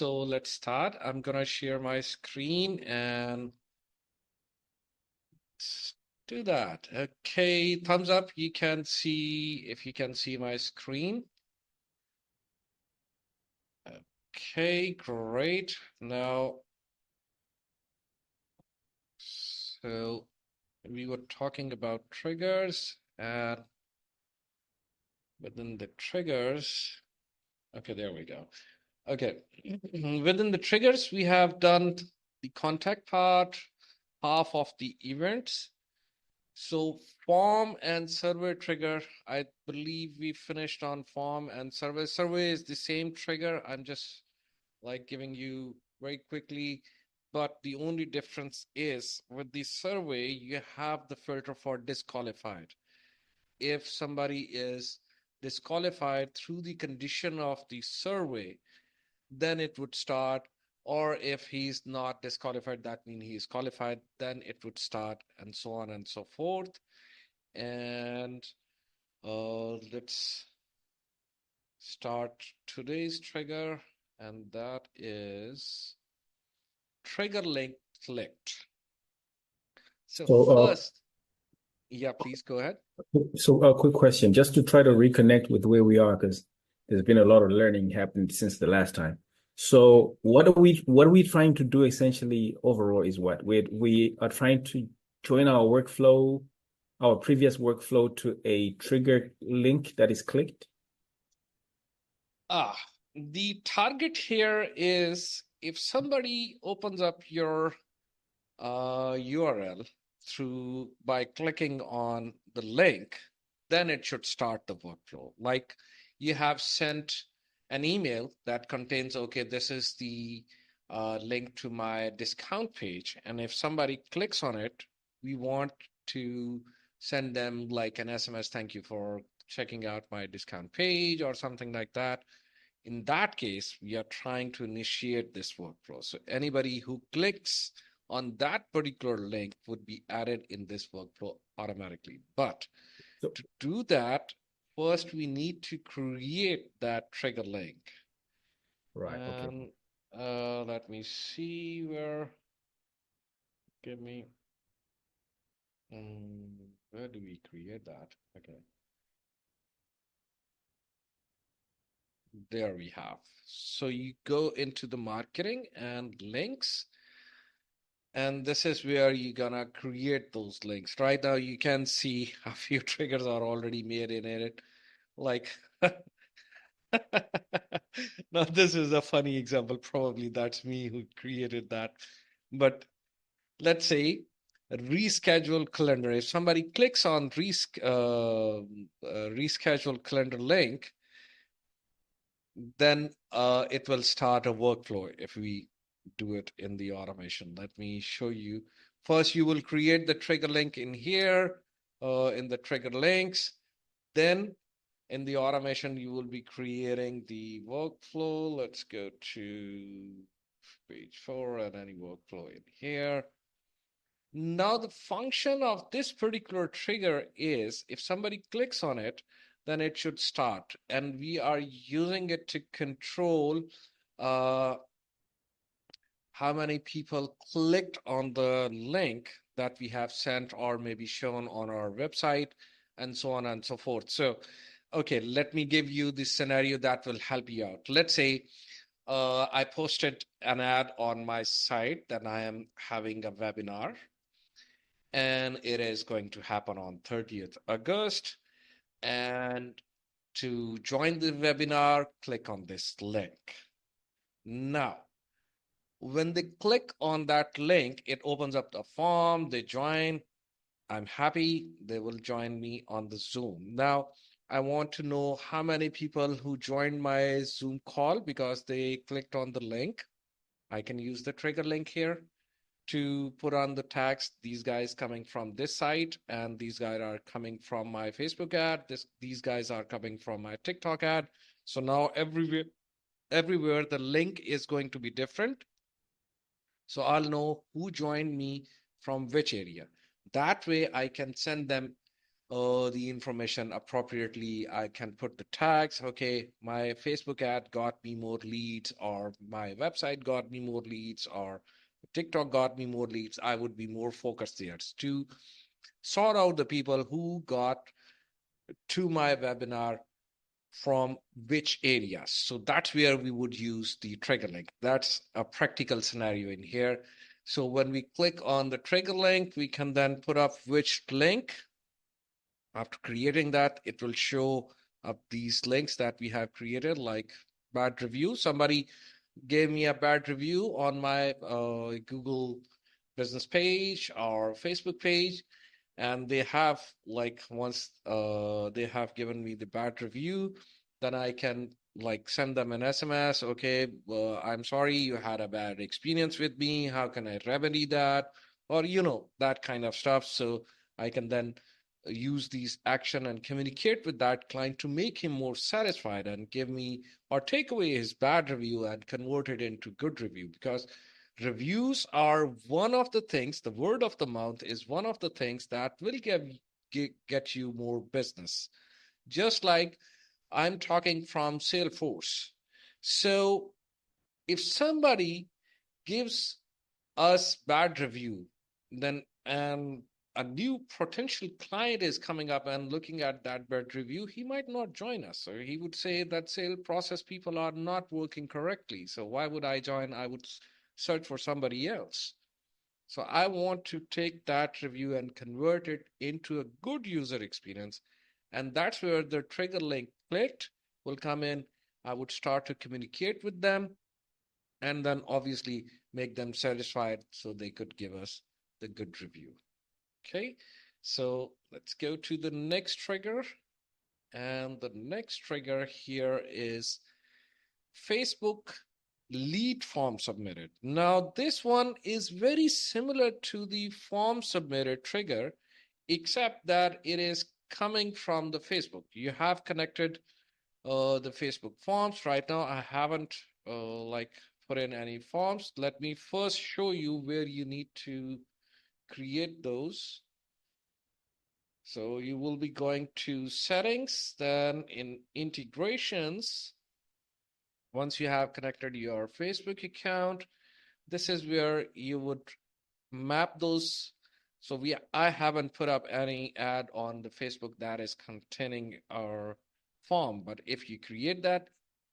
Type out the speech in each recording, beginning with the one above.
So let's start. I'm gonna share my screen and let's do that. Okay, thumbs up. You can see if you can see my screen. Okay, great. Now, so we were talking about triggers and within the triggers. Okay, there we go. Okay, within the triggers, we have done the contact part, half of the events. So form and survey trigger, I believe we finished on form and survey. Survey is the same trigger. I'm just like giving you very quickly, but the only difference is with the survey, you have the filter for disqualified. If somebody is disqualified through the condition of the survey, then it would start. Or if he's not disqualified, that means he's qualified, then it would start, and so on and so forth. And let's start today's trigger, and that is trigger link clicked. So So, first, yeah, please go ahead. so a quick question, just to try to reconnect with where we are, because there's been a lot of learning happened since the last time. So, what are we trying to do essentially overall is what we are trying to join our workflow, our previous workflow to a trigger link that is clicked. The target here is if somebody opens up your URL through by clicking on the link, then it should start the workflow. Like you have sent an email that contains, okay, this is the link to my discount page. And if somebody clicks on it, we want to send them like an SMS, thank you for checking out my discount page or something like that. In that case, we are trying to initiate this workflow. So anybody who clicks on that particular link would be added in this workflow automatically. But So, to do that, first we need to create that trigger link. right, okay. And let me see where, give me, where do we create that? Okay, there we have. So you go into the marketing and links, and this is where you're gonna create those links. Right now, you can see a few triggers are already made in it. Like, now this is a funny example. Probably that's me who created that. But let's say a reschedule calendar. If somebody clicks on reschedule calendar link, then it will start a workflow if we do it in the automation. Let me show you. First, you will create the trigger link in here, in the trigger links. Then in the automation, you will be creating the workflow. Let's go to page 4 and any workflow in here. Now, the function of this particular trigger is if somebody clicks on it, then it should start. And we are using it to control uh, how many people clicked on the link that we have sent or maybe shown on our website and so on and so forth. So, okay, let me give you the scenario that will help you out. Let's say I posted an ad on my site that I am having a webinar, and it is going to happen on 30th August. And to join the webinar, click on this link. Now, when they click on that link, it opens up the form, they join. I'm happy they will join me on the Zoom. Now, I want to know how many people who joined my Zoom call because they clicked on the link. I can use the trigger link here to put on the tags. These guys coming from this site, and these guys are coming from my Facebook ad. These guys are coming from my TikTok ad. So now everywhere the link is going to be different. So I'll know who joined me from which area. That way I can send them the information appropriately. I can put the tags. Okay, my Facebook ad got me more leads, or my website got me more leads, or TikTok got me more leads. I would be more focused there to sort out the people who got to my webinar from which areas. So that's where we would use the trigger link. That's a practical scenario in here. So when we click on the trigger link, we can then put up which link. After creating that, it will show up these links that we have created, like bad review. Somebody gave me a bad review on my Google business page or Facebook page, and they have, like, once they have given me the bad review, then I can like send them an SMS. Okay, I'm sorry you had a bad experience with me. How can I remedy that? Or that kind of stuff. So I can then use these action and communicate with that client to make him more satisfied and give me or take away his bad review and convert it into good review. Because reviews are one of the things, the word of the mouth is one of the things that will get you more business. Just like I'm talking from Salesforce. So if somebody gives us bad review, then a new potential client is coming up and looking at that bad review, he might not join us. So he would say that sale process people are not working correctly. So why would I join? I would search for somebody else. So I want to take that review and convert it into a good user experience. And that's where the trigger link clicked will come in. I would start to communicate with them and then obviously make them satisfied so they could give us the good review. Okay, so let's go to the next trigger. And the next trigger here is Facebook lead form submitted. Now, this one is very similar to the form submitted trigger, except that it is coming from the Facebook. You have connected the Facebook forms. Right now, I haven't like put in any forms. Let me first show you where you need to create those. So you will be going to settings, then in integrations. Once you have connected your Facebook account, this is where you would map those. So I haven't put up any ad on the Facebook that is containing our form, but if you create that,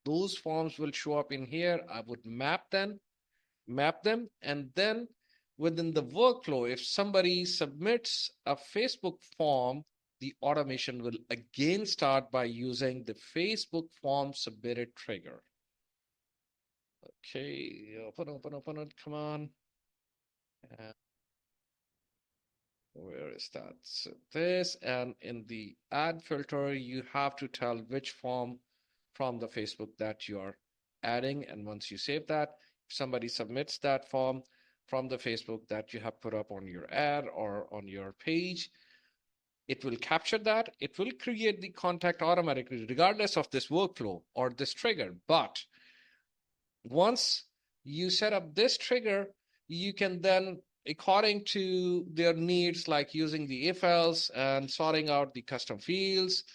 those forms will show up in here. I would map them, and then within the workflow, if somebody submits a Facebook form, the automation will again start by using the Facebook form submitted trigger. Okay, open it, come on. Where is that? So this, and in the add filter, you have to tell which form from the Facebook that you are adding. And once you save that, if somebody submits that form from the Facebook that you have put up on your ad or on your page, it will capture that. It will create the contact automatically, regardless of this workflow or this trigger. But once you set up this trigger, you can then, according to their needs, like using the if else and sorting out the custom fields,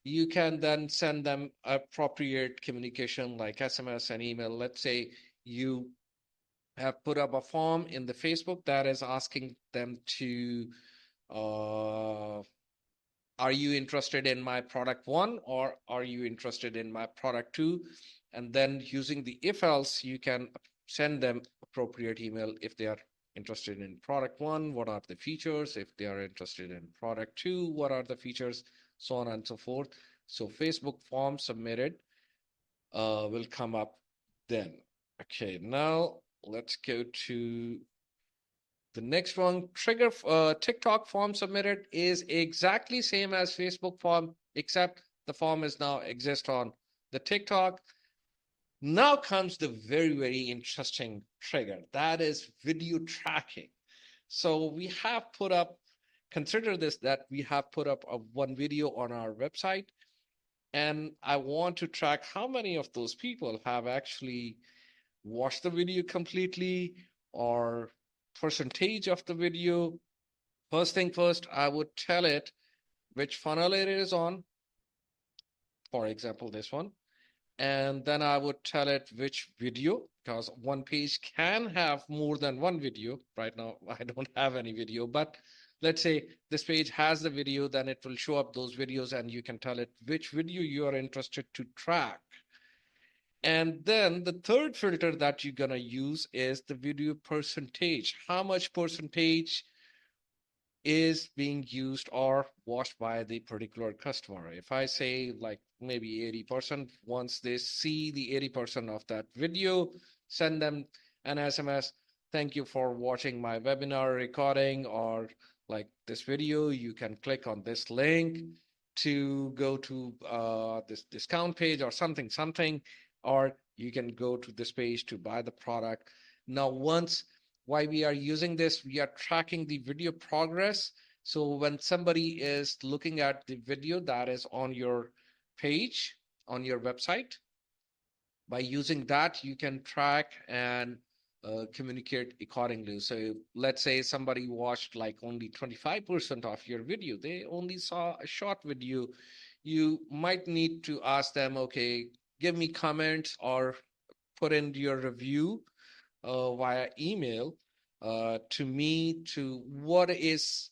you can then send them appropriate communication like SMS and email. Let's say you have put up a form in the Facebook that is asking them to are you interested in my product 1 or are you interested in my product 2? And then using the if else, you can send them appropriate email. If they are interested in product 1, what are the features? If they are interested in product 2, what are the features? So on and so forth. So Facebook form submitted will come up then. Okay, now let's go to the next one. Trigger TikTok form submitted is exactly same as Facebook form, except the form is now exist on the TikTok. Now comes the very, very interesting trigger. That is video tracking. So we have put up, consider this, that we have put up one video on our website, and I want to track how many of those people have actually watched the video completely or percentage of the video. First thing first, I would tell it which funnel it is on, for example, this one. And then I would tell it which video, because one page can have more than one video. Right now, I don't have any video, but let's say this page has the video, then it will show up those videos and you can tell it which video you are interested to track. And then the third filter that you're gonna use is the video percentage. How much percentage is being used or watched by the particular customer? If I say like maybe 80%, once they see the 80% of that video, send them an SMS. Thank you for watching my webinar recording, or like this video, you can click on this link to go to this discount page or something, or you can go to this page to buy the product. Now, once why we are using this, we are tracking the video progress. So when somebody is looking at the video that is on your page, on your website, by using that, you can track and communicate accordingly. So let's say somebody watched like only 25% of your video, they only saw a short video. You might need to ask them, okay, give me comments or put in your review via email to me to what is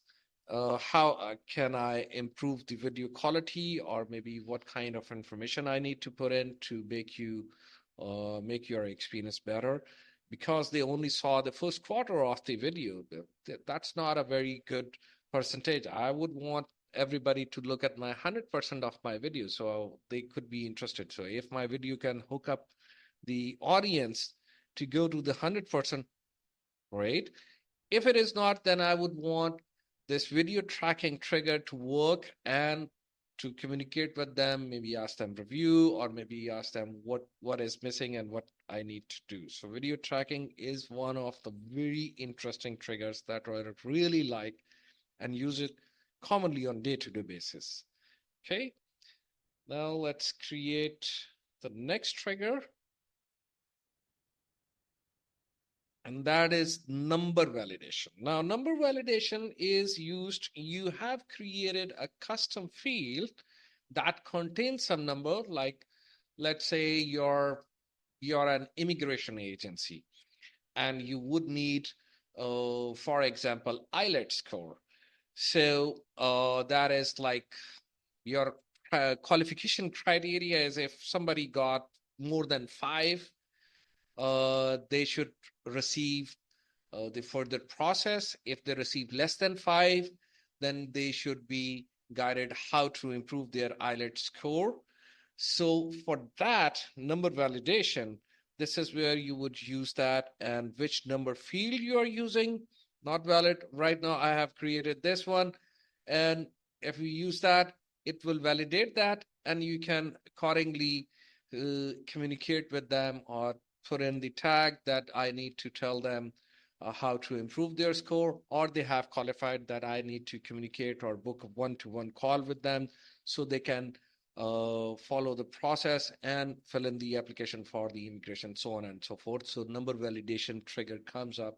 how can I improve the video quality, or maybe what kind of information I need to put in to make your experience better, because they only saw the first quarter of the video. That's not a very good percentage. I would want everybody to look at my 100% of my video so they could be interested. So if my video can hook up the audience to go to the 100%, right? If it is not, then I would want this video tracking trigger to work and to communicate with them, maybe ask them review, or maybe ask them what is missing and what I need to do. So video tracking is one of the very interesting triggers that I really like and use it commonly on day-to-day basis. Okay, now let's create the next trigger. And that is number validation. Now, number validation is used, you have created a custom field that contains some number, like let's say you're an immigration agency and you would need, for example, IELTS score. So that is like your qualification criteria is if somebody got more than 5, they should receive the further process. If they receive less than 5, then they should be guided how to improve their IELTS score. So for that number validation, this is where you would use that, and which number field you are using, not valid. Right now, I have created this one. And if you use that, it will validate that, and you can accordingly communicate with them or put in the tag that I need to tell them how to improve their score, or they have qualified that I need to communicate or book a one-to-one call with them so they can follow the process and fill in the application for the immigration, so on and so forth. So number validation trigger comes up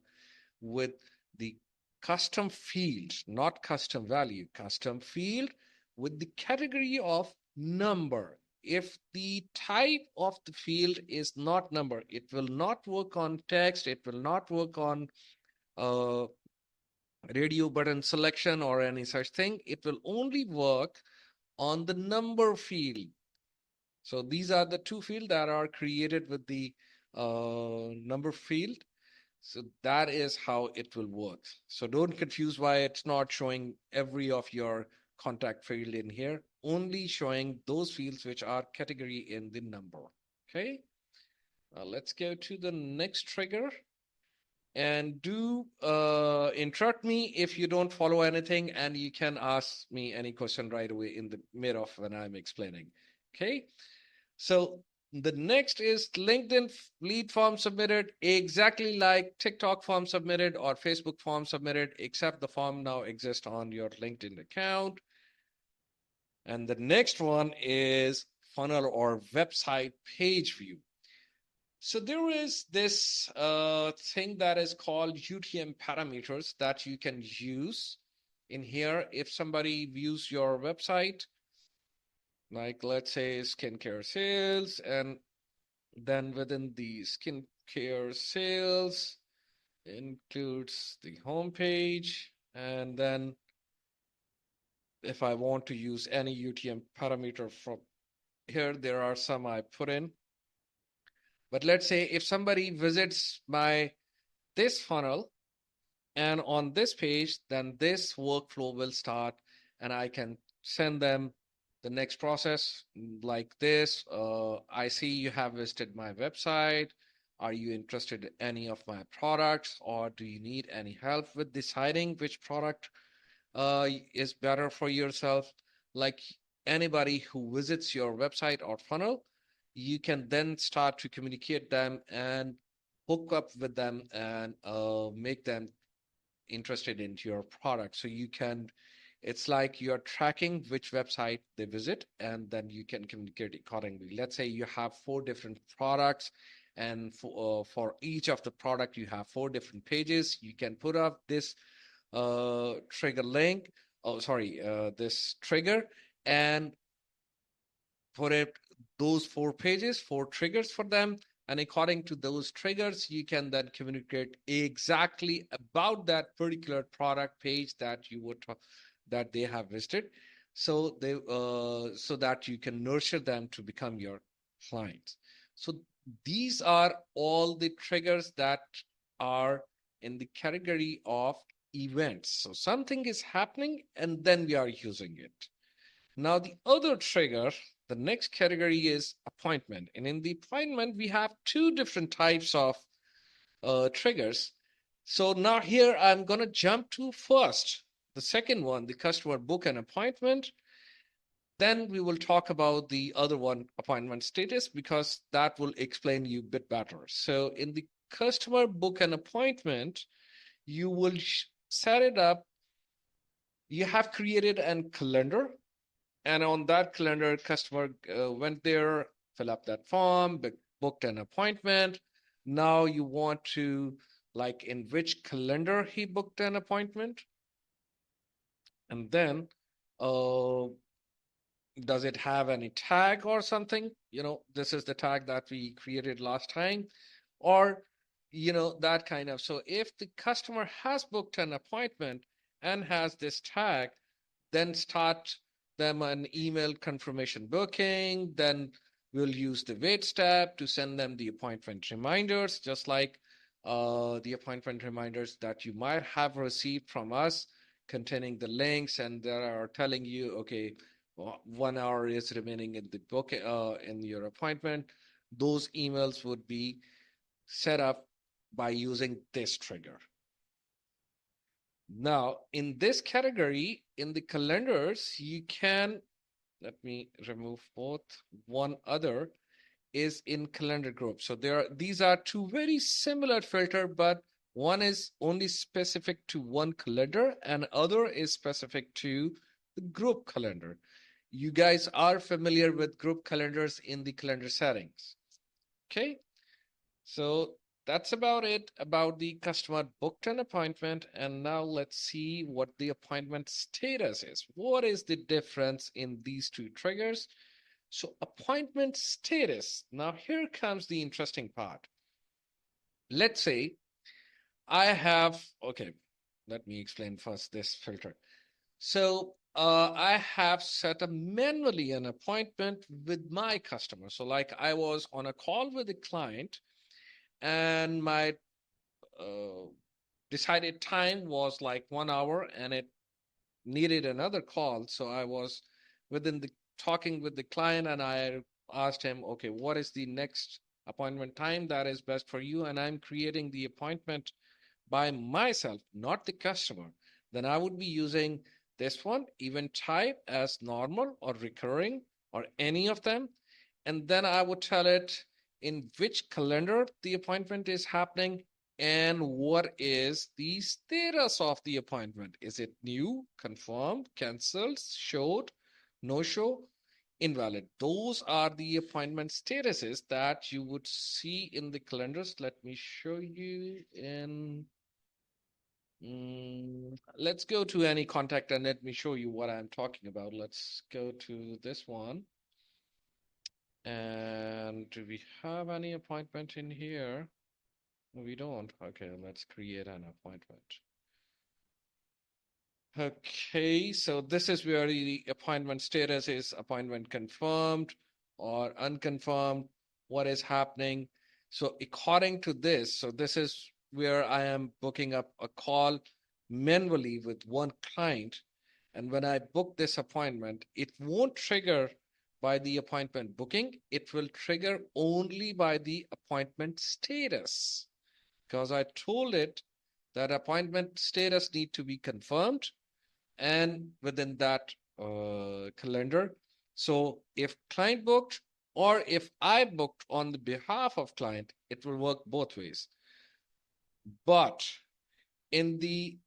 with the custom field, not custom value, custom field with the category of number. If the type of the field is not number, it will not work on text, it will not work on uh, radio button selection or any such thing. It will only work on the number field. So these are the two fields that are created with the number field. So that is how it will work. So don't confuse why it's not showing every of your contact field in here, only showing those fields which are category in the number. Okay, let's go to the next trigger. And do interrupt me if you don't follow anything, and you can ask me any question right away in the mid of when I'm explaining. Okay, so the next is LinkedIn lead form submitted, exactly like TikTok form submitted or Facebook form submitted, except the form now exists on your LinkedIn account. And the next one is funnel or website page view. So there is this thing that is called UTM parameters that you can use In here, if somebody views your website, like let's say skincare sales, and then within the skincare sales includes the home page, and then if I want to use any UTM parameter from here, there are some I put in. But let's say if somebody visits this funnel and on this page, then this workflow will start and I can send them the next process like this. I see you have visited my website. Are you interested in any of my products, or do you need any help with deciding which product is better for yourself? Like anybody who visits your website or funnel, you can then start to communicate them and hook up with them and make them interested into your product. So you can, it's like you're tracking which website they visit, and then you can communicate accordingly. Let's say you have 4 different products, and for each of the product, you have 4 different pages. You can put up this trigger link. Oh, sorry, this trigger, and for it, those 4 pages, 4 triggers for them. And according to those triggers, you can then communicate exactly about that particular product page that you would that they have visited. So so that you can nurture them to become your clients. So these are all the triggers that are in the category of events. So something is happening and then we are using it. Now, the other trigger, the next category is appointment. And in the appointment, we have 2 different types of triggers. So now here I'm going to jump to first, the second one, the customer book an appointment. Then we will talk about the other one, appointment status, because that will explain you a bit better. So in the customer book an appointment, you will set it up. You have created a calendar, and on that calendar, customer went there, fill up that form, booked an appointment. Now you want to, like, in which calendar he booked an appointment, and then uh, does it have any tag or something? This is the tag that we created last time, or that kind of. So if the customer has booked an appointment and has this tag, then start them an email confirmation booking. Then we'll use the wait step to send them the appointment reminders, just like the appointment reminders that you might have received from us, containing the links and they are telling you, okay, 1 hour is remaining in the book in your appointment. Those emails would be set up by using this trigger. Now, in this category, in the calendars, you can, let me remove both. One other is in calendar group. So these are 2 very similar filter, but one is only specific to one calendar and other is specific to the group calendar. You guys are familiar with group calendars in the calendar settings. Okay, so that's about it about the customer booked an appointment. And now let's see what the appointment status is. What is the difference in these 2 triggers? So appointment status. Now here comes the interesting part. Let's say I have, okay, let me explain first this filter. So I have set up manually an appointment with my customer. So like I was on a call with a client and my decided time was like 1 hour and it needed another call. So I was within the talking with the client and I asked him, okay, what is the next appointment time that is best for you? And I'm creating the appointment by myself, not the customer. Then I would be using this one, event type as normal or recurring or any of them. And then I would tell it in which calendar the appointment is happening and what is the status of the appointment. Is it new, confirmed, canceled, showed, no show, invalid? Those are the appointment statuses that you would see in the calendars. Let me show you in Let's go to any contact and let me show you what I'm talking about. Let's go to this one. And do we have any appointment in here? We don't. Okay, let's create an appointment. Okay, so this is where the appointment status is appointment confirmed or unconfirmed, what is happening. So according to this, so this is where I am booking up a call manually with one client. And when I book this appointment, it won't trigger by the appointment booking. It will trigger only by the appointment status because I told it that appointment status need to be confirmed and within that calendar. So if client booked or if I booked on the behalf of client, it will work both ways. But in the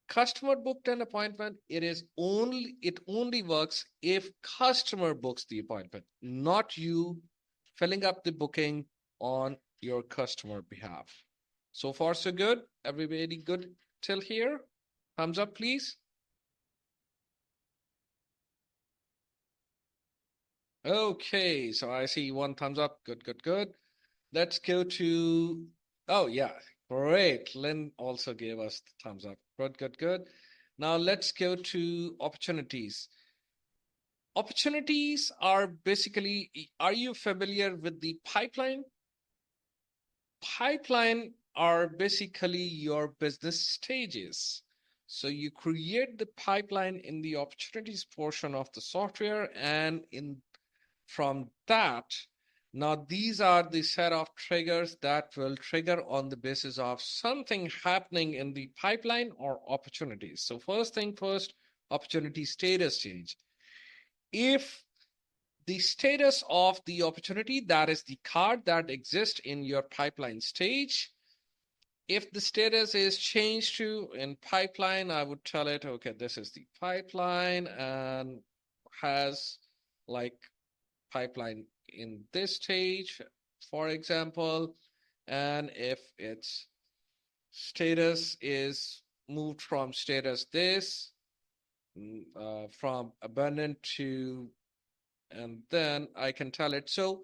customer booked an appointment, it only works if customer books the appointment, not you filling up the booking on your customer behalf. So far, so good. Everybody good till here? Thumbs up, please. Okay, so I see one thumbs up. Good, good, good. Let's go to, oh yeah, great. Lynn also gave us the thumbs up. Good, good, good. Now let's go to opportunities. Opportunities are basically, are you familiar with the pipeline? Pipeline are basically your business stages. So you create the pipeline in the opportunities portion of the software, and from that, now these are the set of triggers that will trigger on the basis of something happening in the pipeline or opportunities. So first thing first, opportunity status change. If the status of the opportunity, that is the card that exists in your pipeline stage, if the status is changed to in pipeline, I would tell it, okay, this is the pipeline and has like pipeline in this stage, for example. And if its status is moved from status this, from abundant to, and then I can tell it. So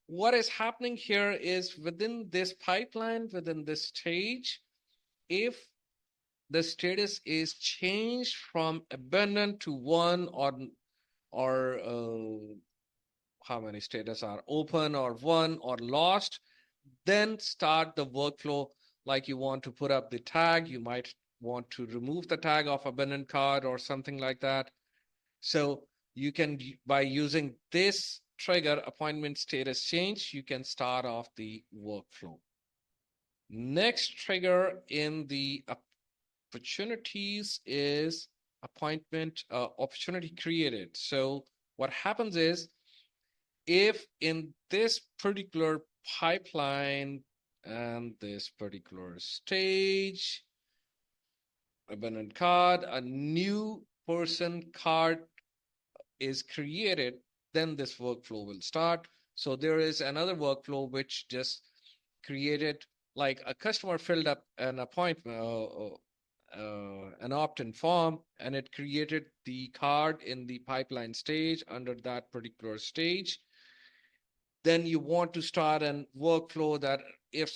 what is happening here is within this pipeline, within this stage, if the status is changed from abundant to one or how many status are open or one or lost, then start the workflow. Like you want to put up the tag, you might want to remove the tag of abandoned card or something like that. So you can, by using this trigger appointment status change, you can start off the workflow. Next trigger in the opportunities is appointment opportunity created. So what happens is, if in this particular pipeline and this particular stage, abandoned card, a new person card is created, then this workflow will start. So there is another workflow which just created, like a customer filled up an appointment, an opt-in form, and it created the card in the pipeline stage under that particular stage. Then you want to start a workflow that if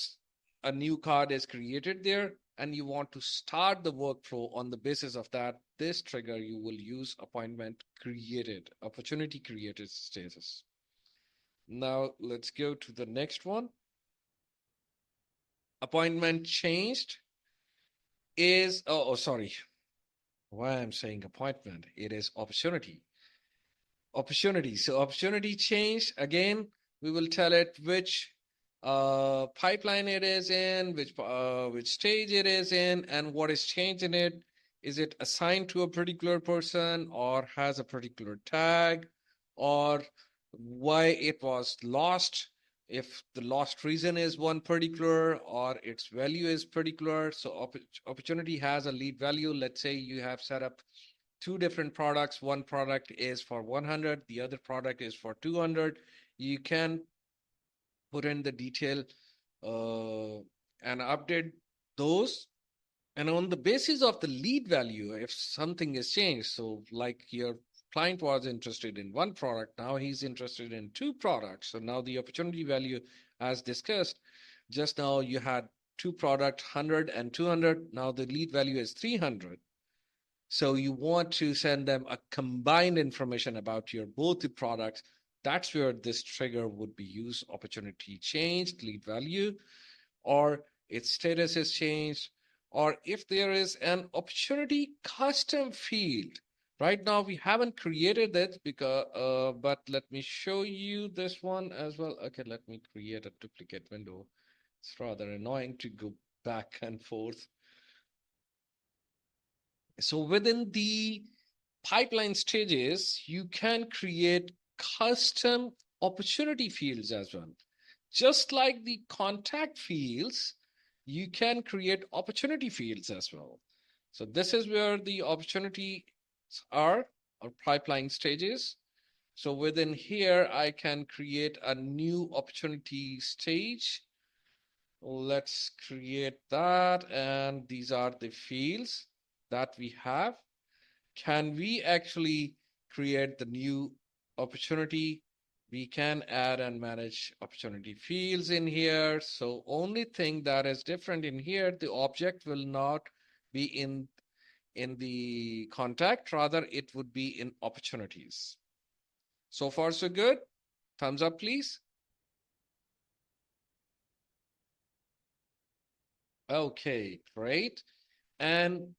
a new card is created there and you want to start the workflow on the basis of that, this trigger, you will use appointment created, opportunity created status. Now let's go to the next one. Appointment changed is, sorry, why I'm saying appointment, it is opportunity. Opportunity. So opportunity change, again, we will tell it which pipeline it is in, which stage it is in, and what is changed in it. Is it assigned to a particular person or has a particular tag, or why it was lost, if the lost reason is one particular or its value is particular. So opportunity has a lead value. Let's say you have set up two different products. One product is for 100, the other product is for 200. You can put in the detail and update those, And on the basis of the lead value, if something is changed, so like your client was interested in one product, now he's interested in two products. So now the opportunity value, as discussed, just now you had two product, 100 and 200. Now the lead value is 300. So you want to send them a combined information about your both the products. That's where this trigger would be used. Opportunity changed, lead value, or its status is changed, or if there is an opportunity custom field. Right now we haven't created it because, but let me show you this one as well. Okay, let me create a duplicate window. It's rather annoying to go back and forth. So within the pipeline stages, you can create custom opportunity fields as well. Just like the contact fields, you can create opportunity fields as well. So this is where the opportunities are, or pipeline stages. So within here, I can create a new opportunity stage. Let's create that. And these are the fields that we have. Can we actually create the new opportunity? We can add and manage opportunity fields in here. So only thing that is different in here, the object will not be in the contact, rather it would be in opportunities. So far so good. Thumbs up, please. Okay, great. And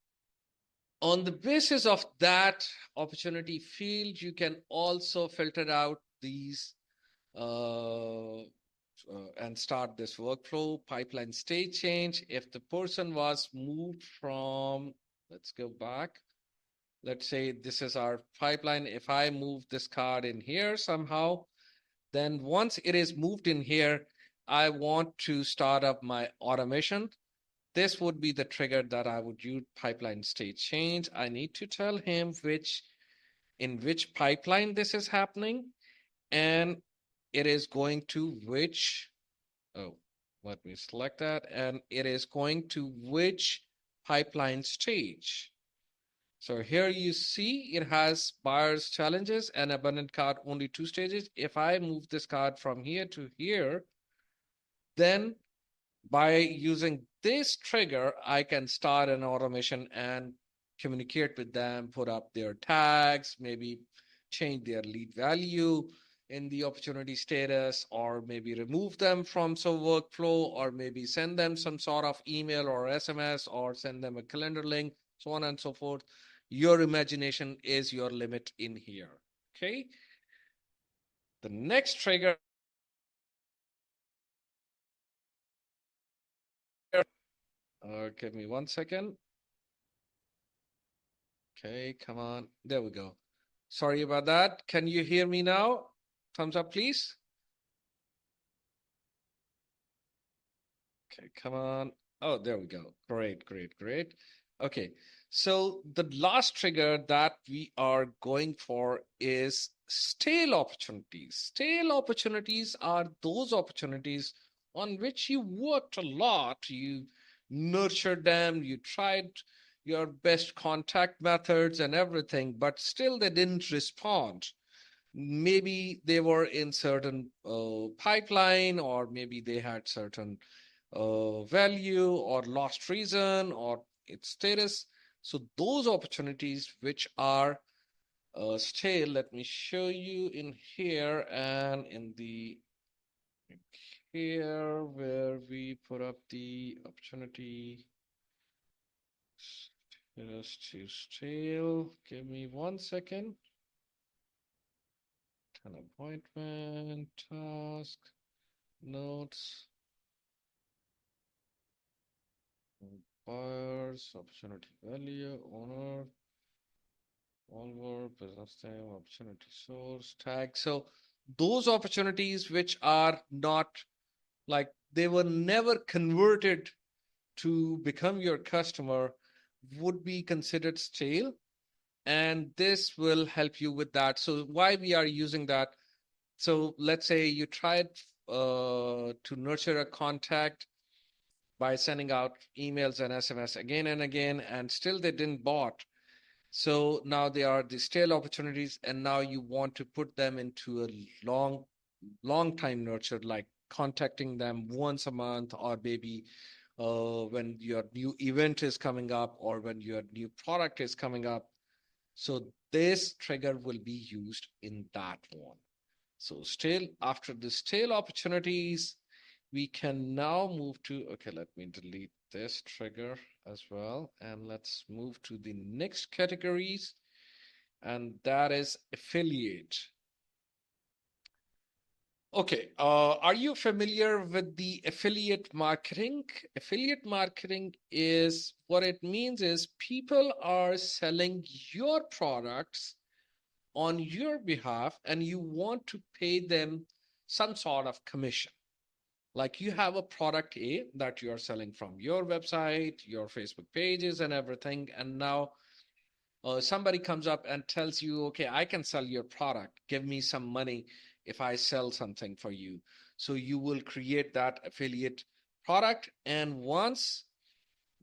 on the basis of that opportunity field, you can also filter out these and start this workflow. Pipeline state change. If the person was moved from, let's go back. Let's say this is our pipeline. If I move this card in here somehow, then once it is moved in here, I want to start up my automation. This would be the trigger that I would use. Pipeline state change. I need to tell him in which pipeline this is happening, and it is going to which, oh, let me select that, and it is going to which pipeline stage. So here you see it has buyer's challenges and abundant card, only two stages. If I move this card from here to here, then by using this trigger, I can start an automation and communicate with them, put up their tags, maybe change their lead value in the opportunity status, or maybe remove them from some workflow, or maybe send them some sort of email or SMS, or send them a calendar link, so on and so forth. Your imagination is your limit in here. Okay. The next trigger. Give me 1 second. Okay, come on. There we go. Sorry about that. Can you hear me now? Thumbs up, please. Okay, come on. Oh, there we go. Great, great, great. Okay, so the last trigger that we are going for is stale opportunities. Stale opportunities are those opportunities on which you worked a lot. You nurtured them, you tried your best contact methods and everything, but still they didn't respond. Maybe they were in certain pipeline, or maybe they had certain value or lost reason or its status. So those opportunities which are stale, let me show you in here, and in the here where we put up the opportunity status to stale. Give me 1 second. An appointment, task, notes, buyers, opportunity value, owner, all business name, opportunity source, tag. So those opportunities which are not, like, they were never converted to become your customer would be considered stale. And this will help you with that. So why we are using that? So let's say you tried to nurture a contact, by sending out emails and SMS again and again, and still they didn't bought. So now they are the stale opportunities, and now you want to put them into a long time nurture, like contacting them once a month, or maybe when your new event is coming up or when your new product is coming up. So this trigger will be used in that one. So still after the stale opportunities, we can now move to, okay, let me delete this trigger as well. And let's move to the next categories. And that is affiliate. Okay, are you familiar with the affiliate marketing? Affiliate marketing is, what it means is people are selling your products on your behalf and you want to pay them some sort of commission. Like you have a product A that you are selling from your website, your Facebook pages and everything. And now somebody comes up and tells you, okay, I can sell your product. Give me some money if I sell something for you. So you will create that affiliate product. And once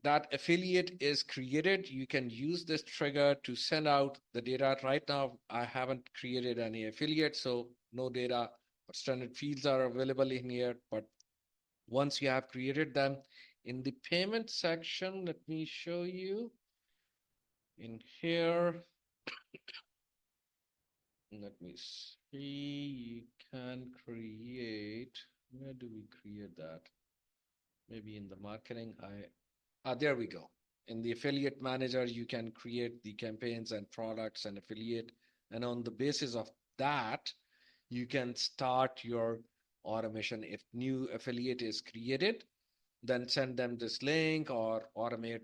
that affiliate is created, you can use this trigger to send out the data. Right now, I haven't created any affiliate, so no data or standard fields are available in here. But once you have created them in the payment section, let me show you in here. Let me see, you can create, where do we create that? Maybe in the marketing, there we go. In the affiliate manager, you can create the campaigns and products and affiliate. And on the basis of that, you can start your automation. If new affiliate is created, then send them this link or automate,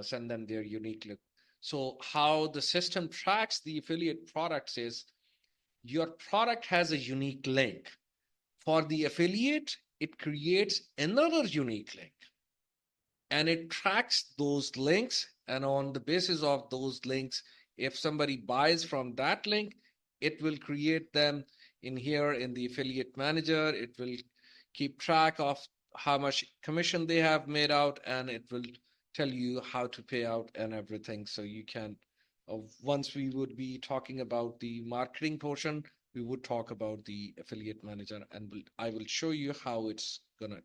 send them their unique link. So how the system tracks the affiliate products is your product has a unique link. For the affiliate, it creates another unique link and it tracks those links. And on the basis of those links, if somebody buys from that link, it will create them in here in the affiliate manager. It will keep track of how much commission they have made out, and it will tell you how to pay out and everything. So you can, once we would be talking about the marketing portion, we would talk about the affiliate manager, and I will show you how it's gonna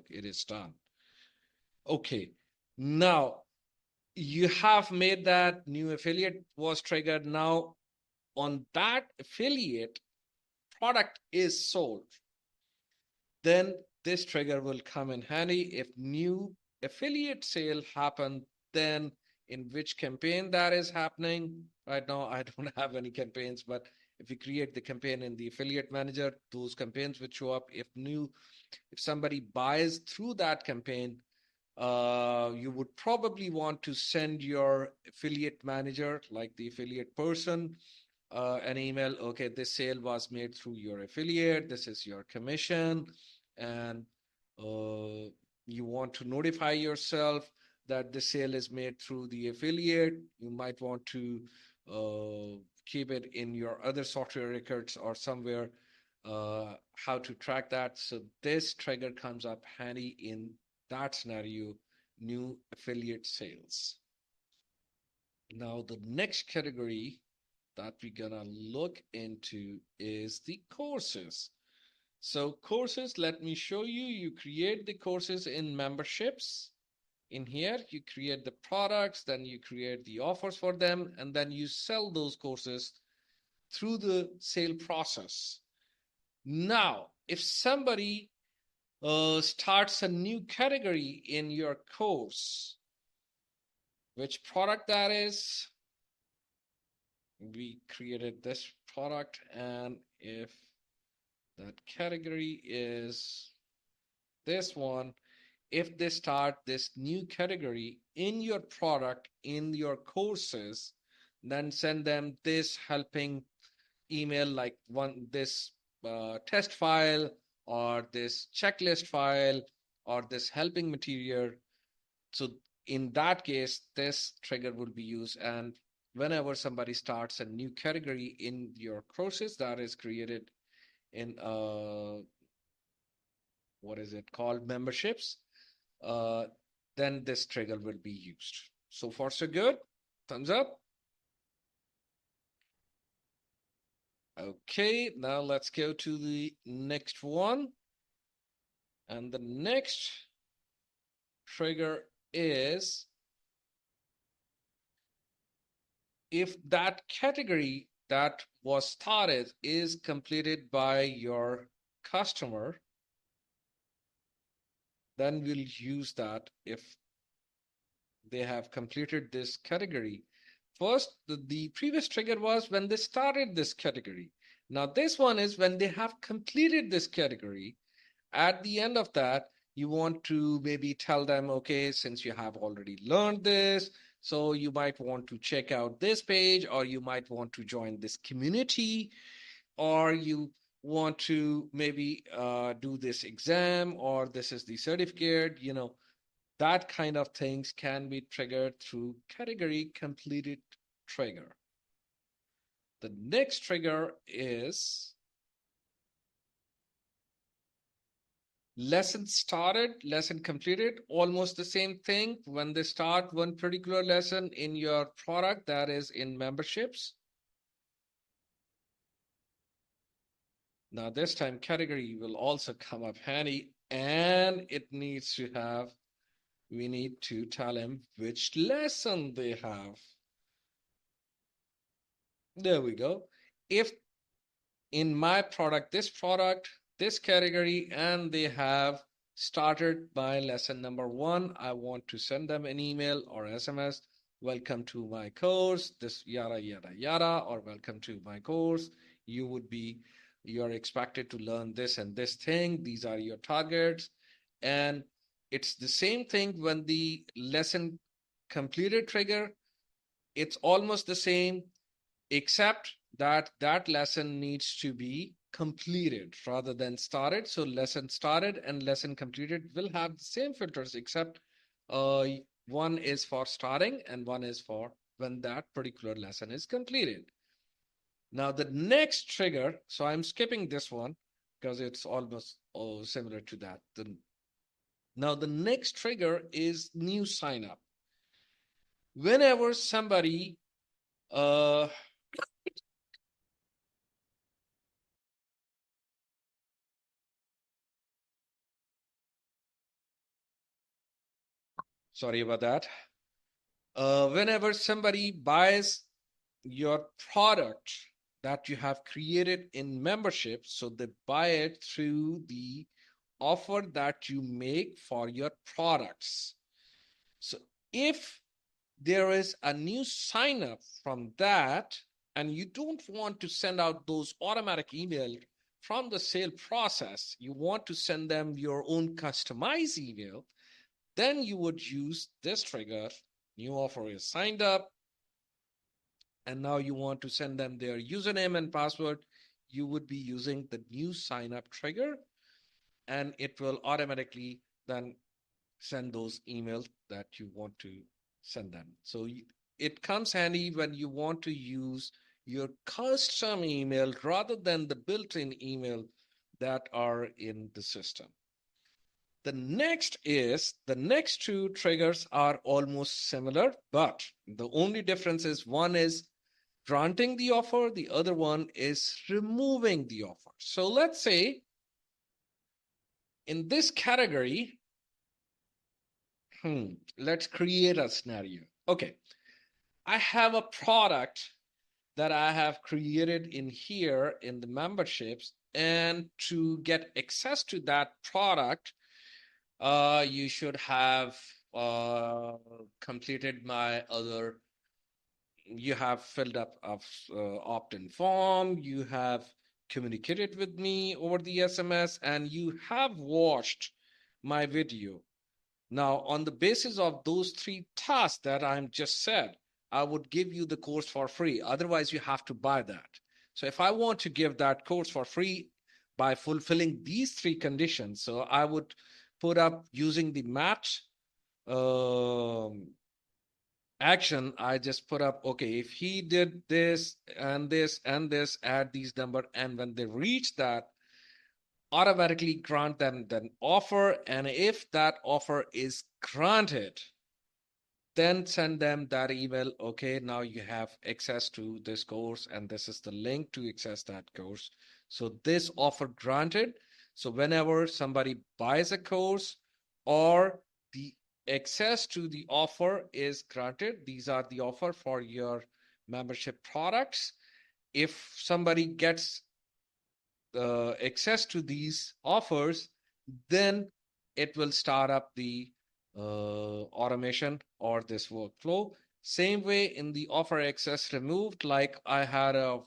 it is done. Okay, now you have made that new affiliate was triggered. Now on that affiliate product is sold, then this trigger will come in handy. If new affiliate sale happen, then in which campaign that is happening. Right now, I don't have any campaigns, but if you create the campaign in the affiliate manager, those campaigns would show up. If somebody buys through that campaign, you would probably want to send your affiliate manager, like the affiliate person, an email. Okay, this sale was made through your affiliate. This is your commission. And you want to notify yourself that the sale is made through the affiliate. You might want to keep it in your other software records or somewhere, how to track that. So this trigger comes up handy in that scenario, new affiliate sales. Now, the next category that we're gonna look into is the courses. So courses, let me show you. You create the courses in memberships. In here, you create the products, then you create the offers for them, and then you sell those courses through the sale process. Now, if somebody starts a new category in your course, which product that is, we created this product, and if that category is this one, if they start this new category in your product, in your courses, then send them this helping email, like this test file or this checklist file or this helping material. So in that case, this trigger will be used. And whenever somebody starts a new category in your courses that is created in what is it called, memberships, then this trigger will be used. So far, so good. Thumbs up. Okay, now let's go to the next one. And the next trigger is if that category that was started is completed by your customer, then we'll use that if they have completed this category. First, the previous trigger was when they started this category. Now this one is when they have completed this category. At the end of that, you want to maybe tell them, okay, since you have already learned this, so you might want to check out this page, or you might want to join this community, or you want to maybe do this exam, or this is the certificate, that kind of things can be triggered through category completed trigger. The next trigger is lesson started, lesson completed, almost the same thing. When they start one particular lesson in your product, that is in memberships. Now this time category will also come up handy, and it needs to have, we need to tell him which lesson they have. There we go. If in my product, this category, and they have started my lesson number 1, I want to send them an email or SMS, welcome to my course, this yada, yada, yada, or welcome to my course. You are expected to learn this and this thing. These are your targets. And it's the same thing when the lesson completed trigger, it's almost the same, except that that lesson needs to be completed rather than started. So lesson started and lesson completed will have the same filters, except one is for starting and one is for when that particular lesson is completed. Now the next trigger, so I'm skipping this one because it's almost similar to that. Now the next trigger is new sign up. Whenever somebody sorry about that. Whenever somebody buys your product that you have created in membership, so they buy it through the offer that you make for your products. So if there is a new sign up from that, and you don't want to send out those automatic emails from the sale process, you want to send them your own customized email, then you would use this trigger. New offer is signed up, and now you want to send them their username and password. You would be using the new sign up trigger, and it will automatically then send those emails that you want to send them. So it comes handy when you want to use your custom email rather than the built-in email that are in the system. The next two triggers are almost similar, but the only difference is one is granting the offer, the other one is removing the offer. So let's say in this category, let's create a scenario. Okay, I have a product that I have created in here in the memberships, and to get access to that product, you should have completed my other, you have filled up a opt-in form, you have communicated with me over the SMS, and you have watched my video. Now, on the basis of those 3 tasks that I'm just said, I would give you the course for free. Otherwise, you have to buy that. So if I want to give that course for free by fulfilling these 3 conditions, so I would put up using the match action. I just put up, okay, if he did this and this and this, add these number, and when they reach that automatically grant them an offer. And if that offer is granted, then send them that email. Okay, now you have access to this course, and this is the link to access that course. So this offer granted. So whenever somebody buys a course or the access to the offer is granted, these are the offer for your membership products. If somebody gets access to these offers, then it will start up the automation or this workflow. Same way in the offer access removed, like I had a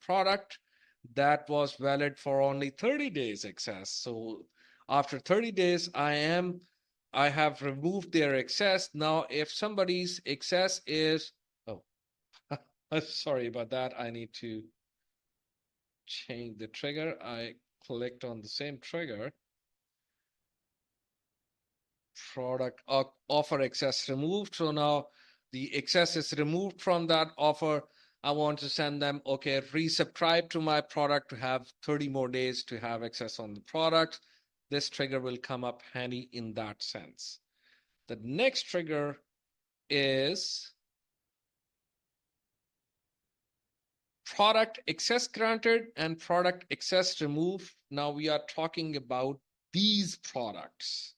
product that was valid for only 30 days access. So after 30 days, I have removed their access. Now, if somebody's access is, oh, sorry about that. I need to change the trigger. I clicked on the same trigger. Product offer access removed. So now the access is removed from that offer. I want to send them, okay, resubscribe to my product to have 30 more days to have access on the product. This trigger will come up handy in that sense. The next trigger is product access granted and product access removed. Now we are talking about these products,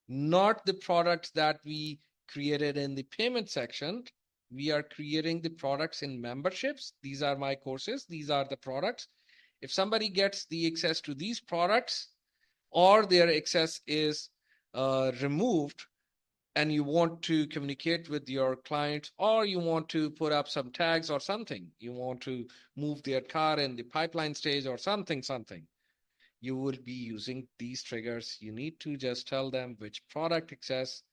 not the products that we created in the payment section. We are creating the products in memberships. These are my courses. These are the products. If somebody gets the access to these products or their access is removed, and you want to communicate with your clients, or you want to put up some tags or something, you want to move their car in the pipeline stage or something, you will be using these triggers. You need to just tell them which product access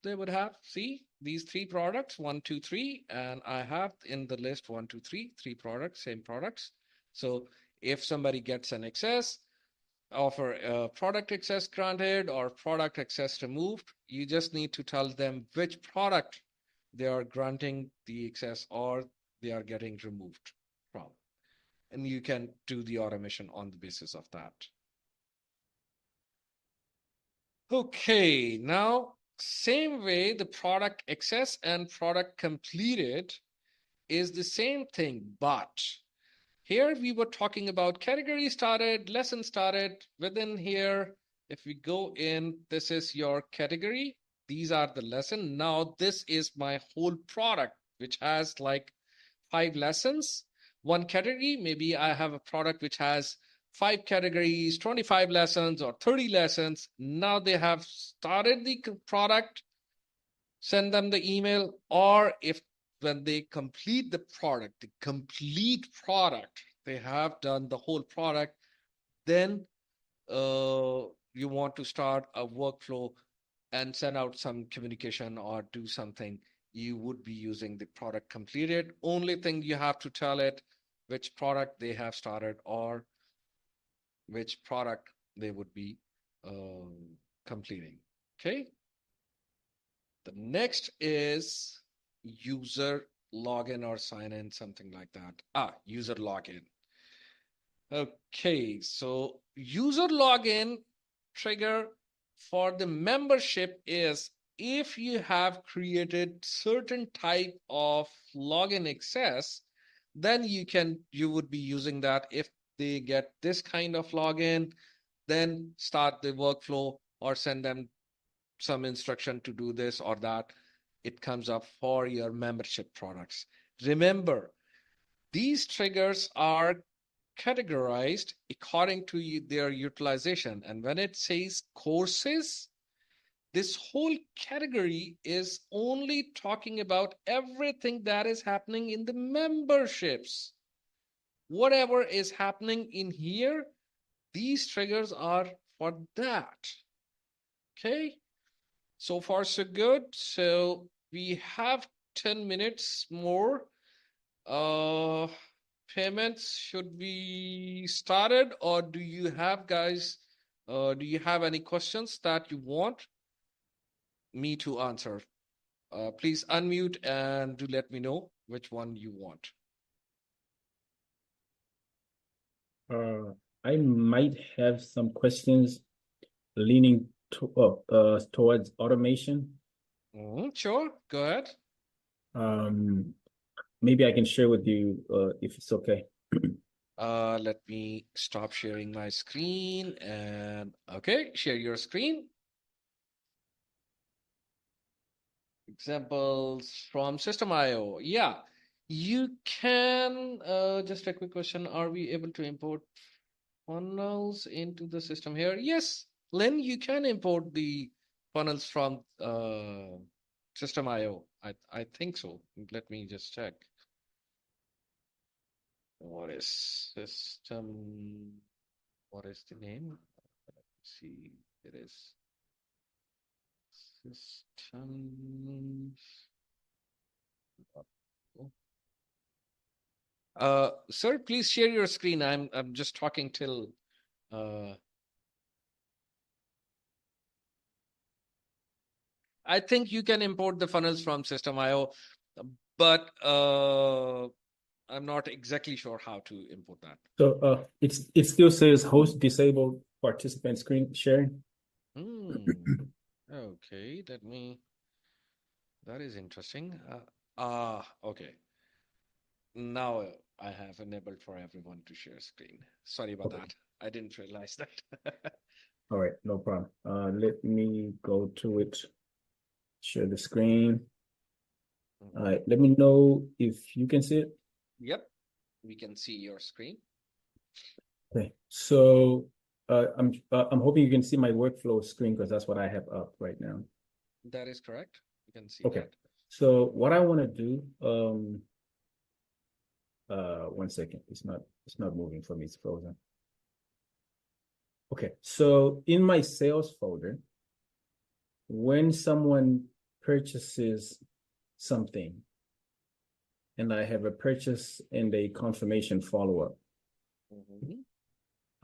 they would have. See these three products, 1, 2, 3, and I have in the list 1, 2, 3, three products, same products. So if somebody gets an access, offer product access granted or product access removed, you just need to tell them which product they are granting the access or they are getting removed from. And you can do the automation on the basis of that. Okay, now same way the product access and product completed is the same thing, but here we were talking about category started, lesson started. Within here, if we go in, this is your category. These are the lesson. Now this is my whole product, which has like 5 lessons. One category, maybe I have a product which has 5 categories, 25 lessons or 30 lessons. Now they have started the product, send them the email, or if when they complete the complete product, they have done the whole product, then you want to start a workflow and send out some communication or do something, you would be using the product completed. Only thing you have to tell it which product they have started or which product they would be completing. Okay. The next is user login or sign in, something like that. User login. Okay, so user login trigger for the membership is if you have created certain type of login access, then you would be using that. If they get this kind of login, then start the workflow or send them some instruction to do this or that. It comes up for your membership products. Remember, these triggers are categorized according to their utilization. And when it says courses, this whole category is only talking about everything that is happening in the memberships. Whatever is happening in here, these triggers are for that. Okay, so far so good. So we have 10 minutes more. Payments should be started, or do you have guys, do you have any questions that you want me to answer? Please unmute and do let me know which one you want. I might have some questions leaning towards automation. Sure, go ahead. Um, Maybe I can share with you if it's okay. Let me stop sharing my screen and okay, share your screen. Examples from System IO. Yeah, you can, just a quick question. Are we able to import funnels into the system here? Yes, Lynn, you can import the funnels from System IO. I think so. Let me just check. What is system? What is the name? Let's see, it is systems. Sir, please share your screen. I'm just talking till I think you can import the funnels from System IO, but I'm not exactly sure how to import that. So it still says host disabled participant screen sharing. Okay, that is interesting. Okay. Now I have enabled for everyone to share screen. Sorry about Okay. that. I didn't realize that. All right, no problem. Let me go to it. Share the screen. All right, let me know if you can see it. Yep, we can see your screen. Okay, so I'm hoping you can see my workflow screen because that's what I have up right now. That is correct. You can see Okay, that. so what I want to do, 1 second, it's not moving for me, it's frozen. Okay, so in my sales folder, when someone purchases something, and I have a purchase and a confirmation follow-up.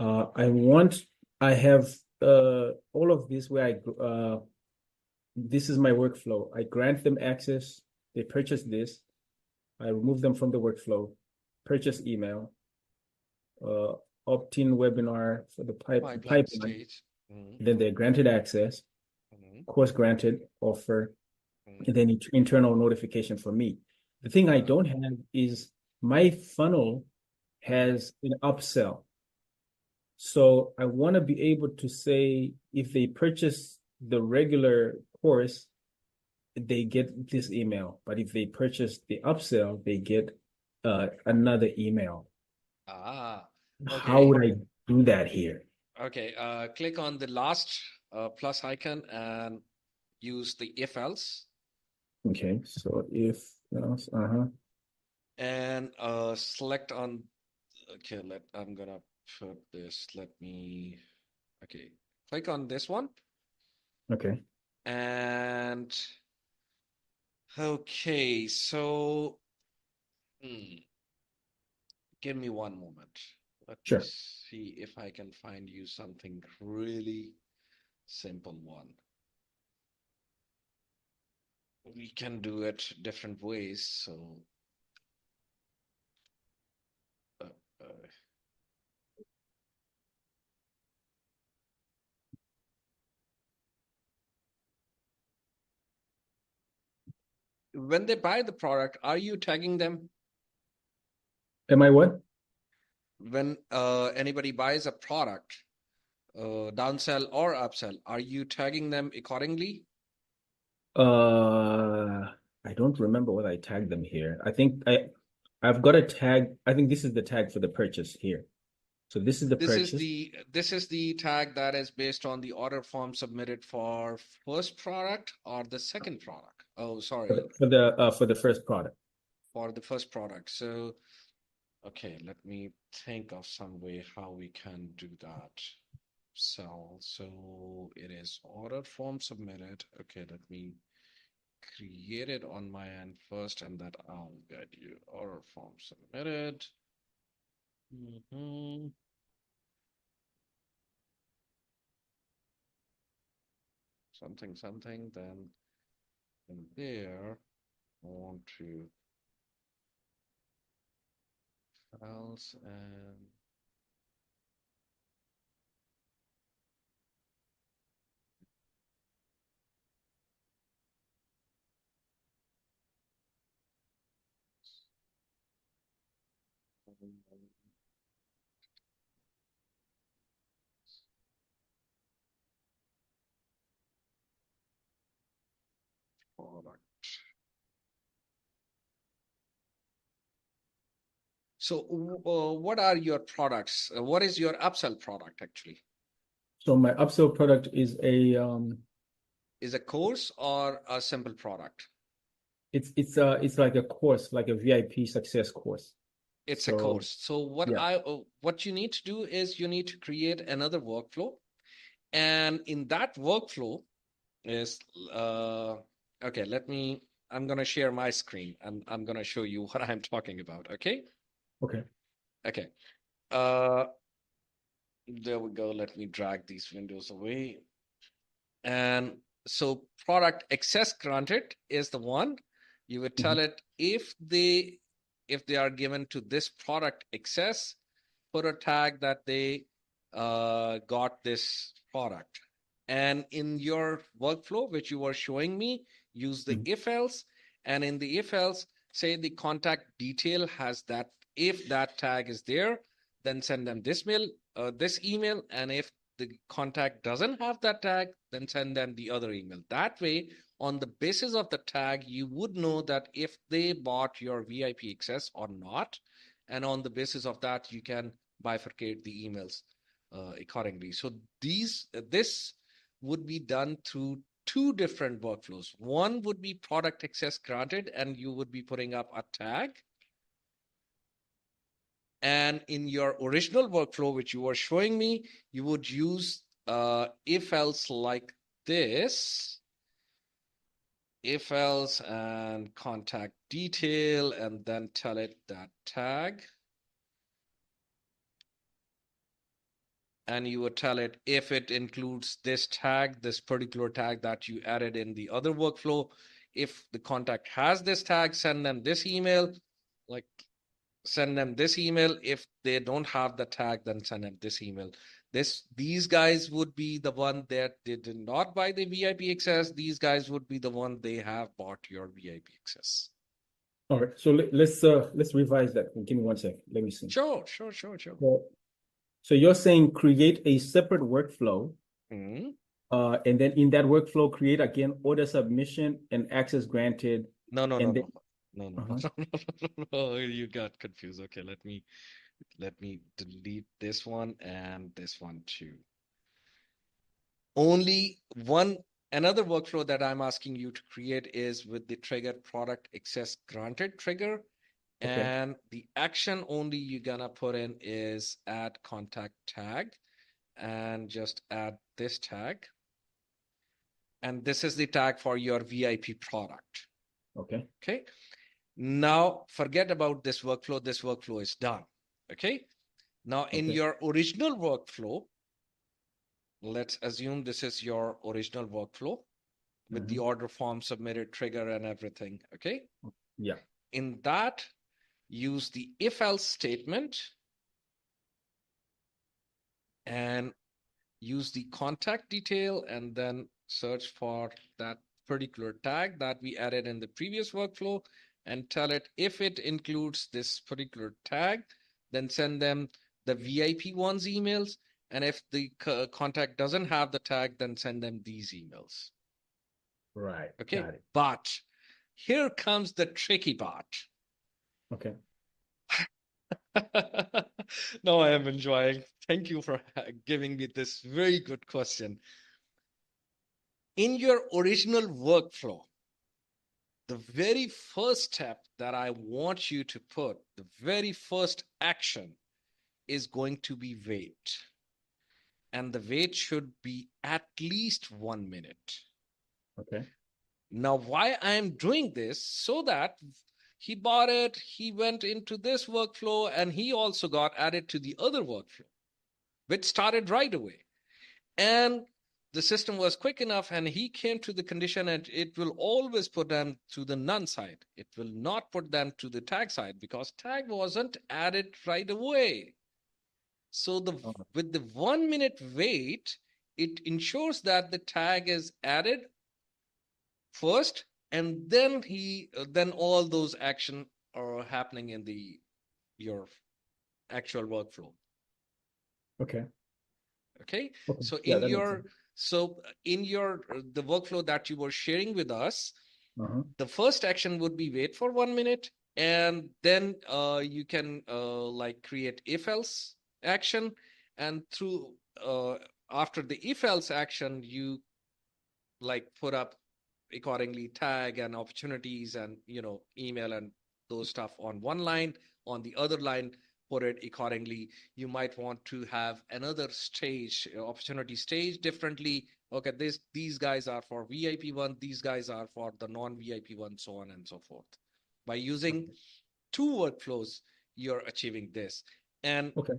I have all of this where this is my workflow. I grant them access, they purchase this, I remove them from the workflow, purchase email, opt-in webinar for the pipeline. Stage. Then they're granted access, course granted, offer, and then internal notification for me. The thing I don't have is my funnel has an upsell. So I want to be able to say if they purchase the regular course, they get this email. But if they purchase the upsell, they get another email. How Okay. Would I do that here? Okay, click on the last plus icon and use the if else. Okay, so if else, and select on, okay, I'm gonna put this, okay, click on this one. Okay. And okay, so give me one moment. Let me see if I can find you something really simple one. We can do it different ways, so when they buy the product, are you tagging them? Am I what? When anybody buys a product, downsell or upsell, are you tagging them accordingly? I don't remember what I tagged them here. I think I've got a tag. I think this is the tag for the purchase here. So this is the purchase. This is the tag that is based on the order form submitted for first product or the second product. Oh, sorry. For the first product. For the first product. So, okay, let me think of some way how we can do that. So it is order form submitted. Okay, let me create it on my end first, and that I'll get you order form submitted. Something, then in there, I want to files and Product. So, what are your products? What is your upsell product actually? So my upsell product is a Is a course or a simple product? it's like a course, like a VIP success course. It's a So course. So yeah. what you need to do is you need to create another workflow, and in that workflow is okay. I'm gonna share my screen and I'm gonna show you what I'm talking about. Okay. Okay. Okay. There we go. Let me drag these windows away. And so product access granted is the one. You would Mhm. tell it if they are given to this product access, put a tag that they got this product. And in your workflow, which you were showing me, use the Mhm. if else. And in the if else, say the contact detail has that. If that tag is there, then send them this email. And if the contact doesn't have that tag, then send them the other email. That way, on the basis of the tag, you would know that if they bought your VIP access or not. And on the basis of that, you can bifurcate the emails accordingly. So this would be done through two different workflows. One would be product access granted, and you would be putting up a tag. And in your original workflow, which you were showing me, you would use if else like this, if else and contact detail, and then tell it that tag. And you would tell it if it includes this tag, this particular tag that you added in the other workflow. If the contact has this tag, send them this email. Like send them this email. If they don't have the tag, then send them this email. These guys would be the one that they did not buy the VIP access. These guys would be the one they have bought your VIP access. All right. So let's revise that. Give me one second. Let me see. Sure. So you're saying create a separate workflow, Mhm. and then in that workflow, create again order submission and access granted, No, no, no, and then no, no, no, no, uh-huh. no, no. You got confused. Okay, let me delete this one and this one too. Only one another workflow that I'm asking you to create is with the trigger product access granted trigger. Okay. And the action only you're gonna put in is add contact tag and just add this tag. And this is the tag for your VIP product. Okay. Okay. Now forget about this workflow. This workflow is done. Okay. Now in Okay. your original workflow, let's assume this is your original workflow with the Mhm. order form submitted, trigger, and everything. Okay. Yeah. In that, use the if else statement and use the contact detail and then search for that particular tag that we added in the previous workflow and tell it if it includes this particular tag, then send them the VIP ones emails. And if the contact doesn't have the tag, then send them these emails. Right. Okay. Got it. But here comes the tricky part. Okay. No, I am enjoying. Thank you for giving me this very good question. In your original workflow, the very first step that I want you to put, the very first action is going to be wait. And the wait should be at least 1 minute. Okay. Now, why I'm doing this? So that he bought it, he went into this workflow, and he also got added to the other workflow, which started right away. And the system was quick enough, and he came to the condition, and it will always put them to the none side. It will not put them to the tag side because tag wasn't added right away. So Oh, with the 1 minute wait, it ensures that the tag is added first, and then all those action are happening in the your actual workflow. Okay. Okay. Okay. So Yeah, in that makes your sense. the workflow that you were sharing with us, Uh-huh. the first action would be wait for 1 minute, and then you can like create if else action, and through after the if else action, you like put up accordingly tag and opportunities and email and those stuff on one line. On the other line, put it accordingly. You might want to have another stage, opportunity stage differently. Okay, these guys are for VIP1, these guys are for the non-VIP1, so on and so forth. By using two workflows, you're achieving this. And Okay.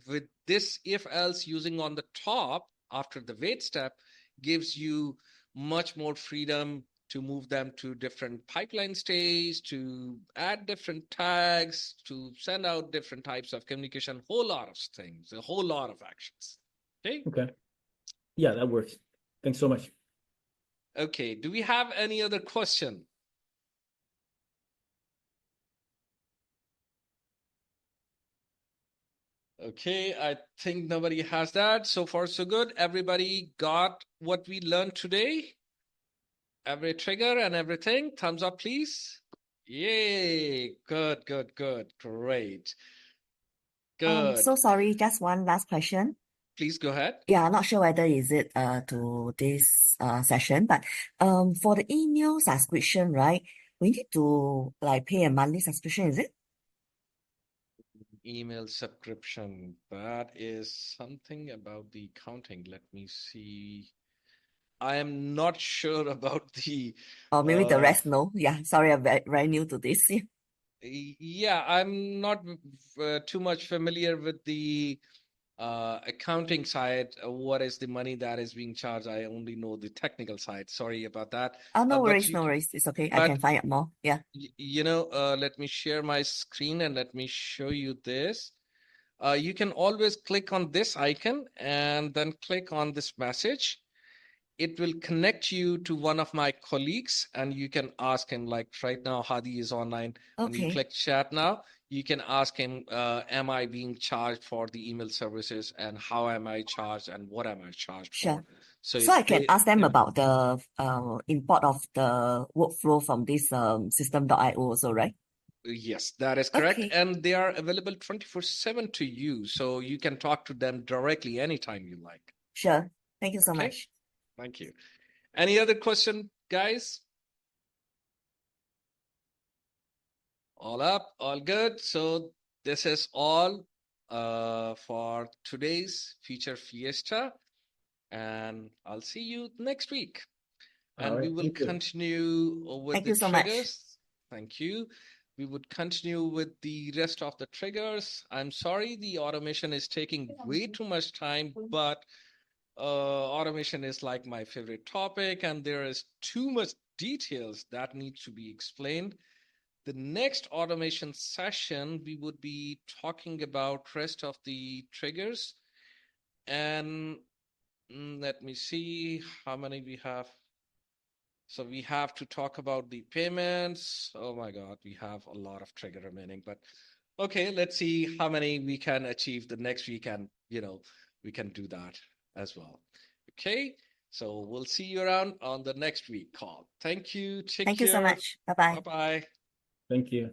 with this if else using on the top after the wait step gives you much more freedom to move them to different pipeline stage, to add different tags, to send out different types of communication, whole lot of things, a whole lot of actions. Okay. Okay. Yeah, that works. Thanks so much. Okay. Do we have any other question? Okay, I think nobody has that. So far, so good. Everybody got what we learned today? Every trigger and everything? Thumbs up, please. Yay. Good, good, good. Great. Good. So sorry, just one last question. Please go ahead. Yeah, I'm not sure whether is it to this session, but for the email subscription, right? We need to like pay a monthly subscription, is it? Email subscription. That is something about the accounting. Let me see. I am not sure about the Or maybe the uh rest no. Yeah, sorry, I'm very new to this. yeah, I'm not too much familiar with the accounting side. What is the money that is being charged? I only know the technical side. Sorry about that. Oh, no But worries, you no worries. It's okay. I but can find out more. Yeah. let me share my screen and let me show you this. You can always click on this icon and then click on this message. It will connect you to one of my colleagues and you can ask him, like right now, Hadi is online. When you Okay. click chat now, you can ask him, am I being charged for the email services, and how am I charged and what am I charged Sure. for? So So I can ask them yeah. about the import of the workflow from this system.io also, right? Yes, that is correct. Okay. And they are available 24/7 to you. So you can talk to them directly anytime you like. Sure. Thank you so Okay. much. Thank you. Any other question, guys? All up, all good. So this is all for today's feature Fiesta. And I'll see you next week. All And we right. will Thank you. continue with Thank the you so much. triggers. Thank you. We would continue with the rest of the triggers. I'm sorry the automation is taking way too much time, but automation is like my favorite topic, and there is too much details that need to be explained. The next automation session, we would be talking about rest of the triggers. And let me see how many we have. So we have to talk about the payments. Oh my God, we have a lot of trigger remaining, but okay, let's see how many we can achieve the next week, and we can do that as well. Okay, so we'll see you around on the next week call. Thank you. Take Thank you so care. much. Bye-bye. Bye-bye. Thank you.